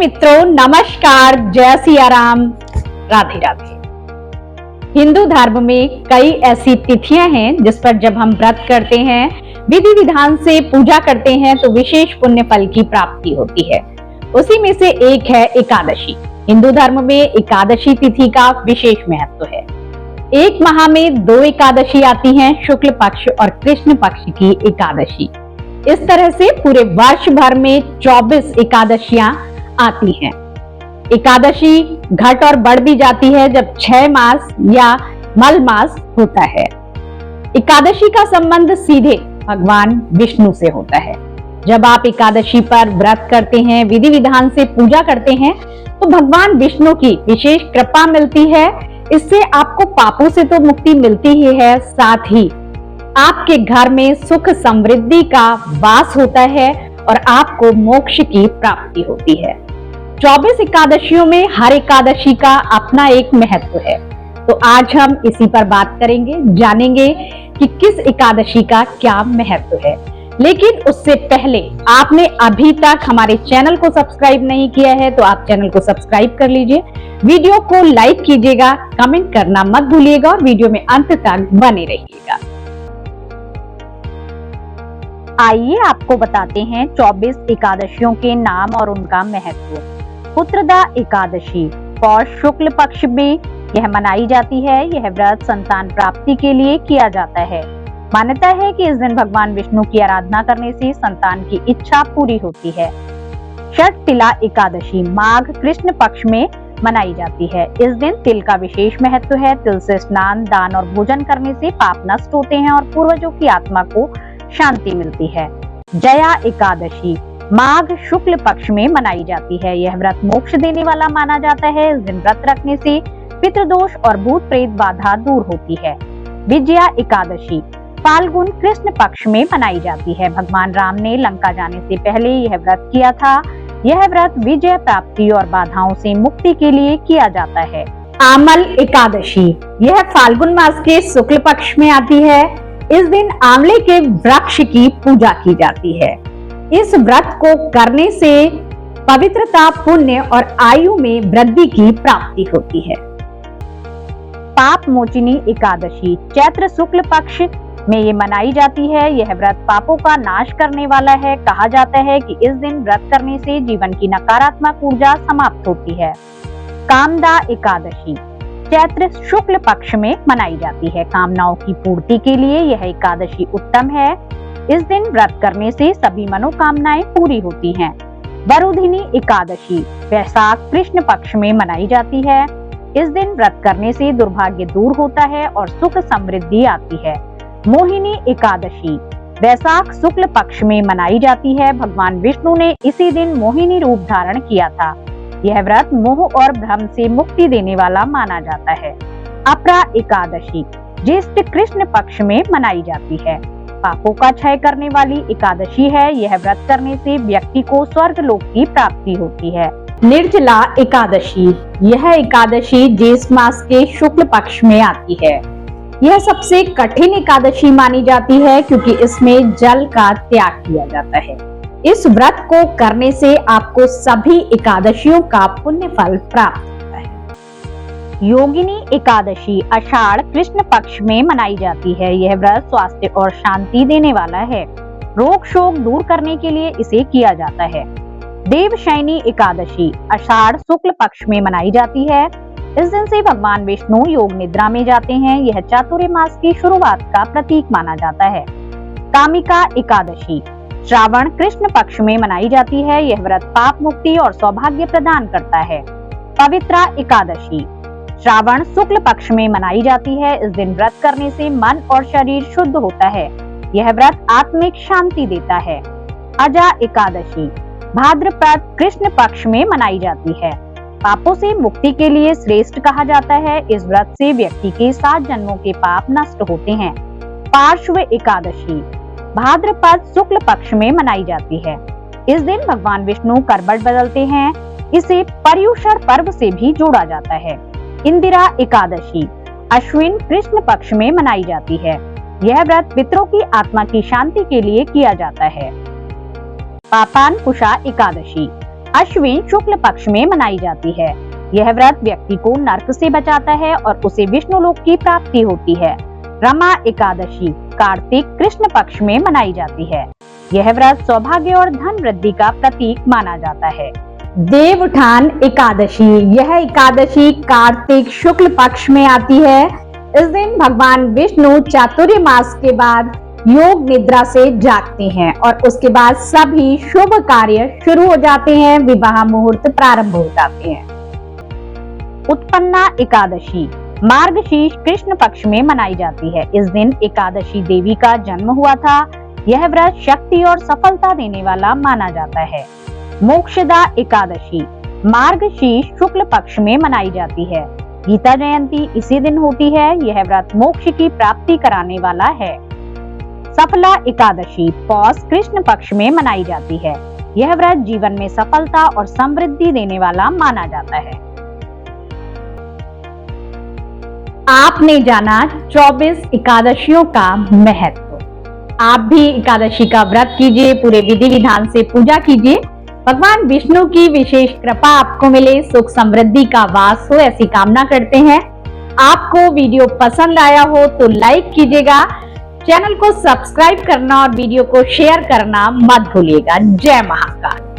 मित्रों, नमस्कार, जय सिया राम, राधे राधे। हिंदू धर्म में कई ऐसी तिथियां हैं जिस पर जब हम व्रत करते हैं, विधि विधान से पूजा करते हैं तो विशेष पुण्य फल की प्राप्ति होती है। उसी में से एक है एकादशी। हिंदू धर्म में एकादशी तिथि का विशेष महत्व है। एक माह में 2 एकादशी आती हैं, शुक्ल पक्ष और कृष्ण पक्ष की एकादशी। इस तरह से पूरे वर्ष भर में 24 एकादशियां आती हैं। एकादशी घट और बढ़ भी जाती है जब 6 मास या मल मास होता है। एकादशी का संबंध सीधे भगवान विष्णु से होता है। जब आप एकादशी पर व्रत करते हैं, विधि विधान से पूजा करते हैं, तो भगवान विष्णु की विशेष कृपा मिलती है। इससे आपको पापों से तो मुक्ति मिलती ही है, साथ ही आपके घर में सुख समृद्धि का वास होता है और आपको मोक्ष की प्राप्ति होती है। 24 एकादशियों में हर एकादशी का अपना एक महत्व है, तो आज हम इसी पर बात करेंगे, जानेंगे कि किस एकादशी का क्या महत्व है। लेकिन उससे पहले आपने अभी तक हमारे चैनल को सब्सक्राइब नहीं किया है तो आप चैनल को सब्सक्राइब कर लीजिए, वीडियो को लाइक कीजिएगा, कमेंट करना मत भूलिएगा और वीडियो में अंत तक बने रहिएगा। आइए आपको बताते हैं 24 एकादशियों के नाम और उनका महत्व। पुत्रदा एकादशी पौष शुक्ल पक्ष में यह मनाई जाती है। यह व्रत संतान प्राप्ति के लिए किया जाता है। मान्यता है कि इस दिन भगवान विष्णु की आराधना करने से संतान की इच्छा पूरी होती है। षठ तिला एकादशी माघ कृष्ण पक्ष में मनाई जाती है। इस दिन तिल का विशेष महत्व है। तिल से स्नान, दान और भोजन करने से पाप नष्ट होते हैं और पूर्वजों की आत्मा को शांति मिलती है। जया एकादशी माघ शुक्ल पक्ष में मनाई जाती है। यह व्रत मोक्ष देने वाला माना जाता है। इस दिन व्रत रखने से पितृदोष और भूत प्रेत बाधा दूर होती है। विजया एकादशी फाल्गुन कृष्ण पक्ष में मनाई जाती है। भगवान राम ने लंका जाने से पहले यह व्रत किया था। यह व्रत विजय प्राप्ति और बाधाओं से मुक्ति के लिए किया जाता है। आमल एकादशी यह फाल्गुन मास के शुक्ल पक्ष में आती है। इस दिन आंवले के वृक्ष की पूजा की जाती है। इस व्रत को करने से पवित्रता, पुण्य और आयु में वृद्धि की प्राप्ति होती है। पाप मोचिनी एकादशी चैत्र शुक्ल पक्ष में ये मनाई जाती है। यह व्रत पापों का नाश करने वाला है। कहा जाता है कि इस दिन व्रत करने से जीवन की नकारात्मक ऊर्जा समाप्त होती है। कामदा एकादशी चैत्र शुक्ल पक्ष में मनाई जाती है। कामनाओं की पूर्ति के लिए यह एकादशी उत्तम है। इस दिन व्रत करने से सभी मनोकामनाएं पूरी होती हैं। वरुधिनी एकादशी वैशाख कृष्ण पक्ष में मनाई जाती है। इस दिन व्रत करने से दुर्भाग्य दूर होता है और सुख समृद्धि आती है। मोहिनी एकादशी वैशाख शुक्ल पक्ष में मनाई जाती है। भगवान विष्णु ने इसी दिन मोहिनी रूप धारण किया था। यह व्रत मोह और भ्रम से मुक्ति देने वाला माना जाता है। अपरा एकादशी ज्येष्ठ कृष्ण पक्ष में मनाई जाती है। पापों का क्षय करने वाली एकादशी है। यह व्रत करने से व्यक्ति को स्वर्ग लोक की प्राप्ति होती है। निर्जला एकादशी यह एकादशी ज्येष्ठ मास के शुक्ल पक्ष में आती है। यह सबसे कठिन एकादशी मानी जाती है क्योंकि इसमें जल का त्याग किया जाता है। इस व्रत को करने से आपको सभी एकादशियों का पुण्य फल प्राप्त होता है। योगिनी एकादशी आषाढ़ कृष्ण पक्ष में मनाई जाती है। यह व्रत स्वास्थ्य और शांति देने वाला है। रोग शोक दूर करने के लिए इसे किया जाता है। देवशयनी एकादशी आषाढ़ शुक्ल पक्ष में मनाई जाती है। इस दिन से भगवान विष्णु योग निद्रा में जाते हैं। यह चातुर्य मास की शुरुआत का प्रतीक माना जाता है। कामिका एकादशी श्रावण कृष्ण पक्ष में मनाई जाती है। यह व्रत पाप मुक्ति और सौभाग्य प्रदान करता है। पवित्रा एकादशी श्रावण शुक्ल पक्ष में मनाई जाती है। इस दिन व्रत करने से मन और शरीर शुद्ध होता है। यह व्रत आत्मिक शांति देता है। अजा एकादशी भाद्रपद कृष्ण पक्ष में मनाई जाती है। पापों से मुक्ति के लिए श्रेष्ठ कहा जाता है। इस व्रत से व्यक्ति के 7 जन्मों के पाप नष्ट होते हैं। पार्श्व एकादशी भाद्रपद शुक्ल पक्ष में मनाई जाती है। इस दिन भगवान विष्णु करवट बदलते हैं। इसे पर्युषण पर्व से भी जोड़ा जाता है। इंदिरा एकादशी अश्विन कृष्ण पक्ष में मनाई जाती है। यह व्रत पितरों की आत्मा की शांति के लिए किया जाता है। पापान कुशा एकादशी अश्विन शुक्ल पक्ष में मनाई जाती है। यह व्रत व्यक्ति को नरक से बचाता है और उसे विष्णु लोक की प्राप्ति होती है। रमा एकादशी कार्तिक कृष्ण पक्ष में मनाई जाती है। यह व्रत सौभाग्य और धन वृद्धि का प्रतीक माना जाता है। देवउठान एकादशी, यह एकादशी कार्तिक शुक्ल पक्ष में आती है। इस दिन भगवान विष्णु चातुर्य मास के बाद योग निद्रा से जागते हैं और उसके बाद सभी शुभ कार्य शुरू हो जाते हैं, विवाह मुहूर्त प्रारंभ हो जाते हैं। उत्पन्ना एकादशी मार्गशीर्ष कृष्ण पक्ष में मनाई जाती है। इस दिन एकादशी देवी का जन्म हुआ था। यह व्रत शक्ति और सफलता देने वाला माना जाता है। मोक्षदा एकादशी मार्गशीर्ष शुक्ल पक्ष में मनाई जाती है। गीता जयंती इसी दिन होती है। यह व्रत मोक्ष की प्राप्ति कराने वाला है। सफला एकादशी पौष कृष्ण पक्ष में मनाई जाती है। यह व्रत जीवन में सफलता और समृद्धि देने वाला माना जाता है। आपने जाना 24 एकादशियों का महत्व। आप भी एकादशी का व्रत कीजिए, पूरे विधि विधान से पूजा कीजिए। भगवान विष्णु की विशेष कृपा आपको मिले, सुख समृद्धि का वास हो, ऐसी कामना करते हैं। आपको वीडियो पसंद आया हो तो लाइक कीजिएगा, चैनल को सब्सक्राइब करना और वीडियो को शेयर करना मत भूलिएगा। जय महाकाल।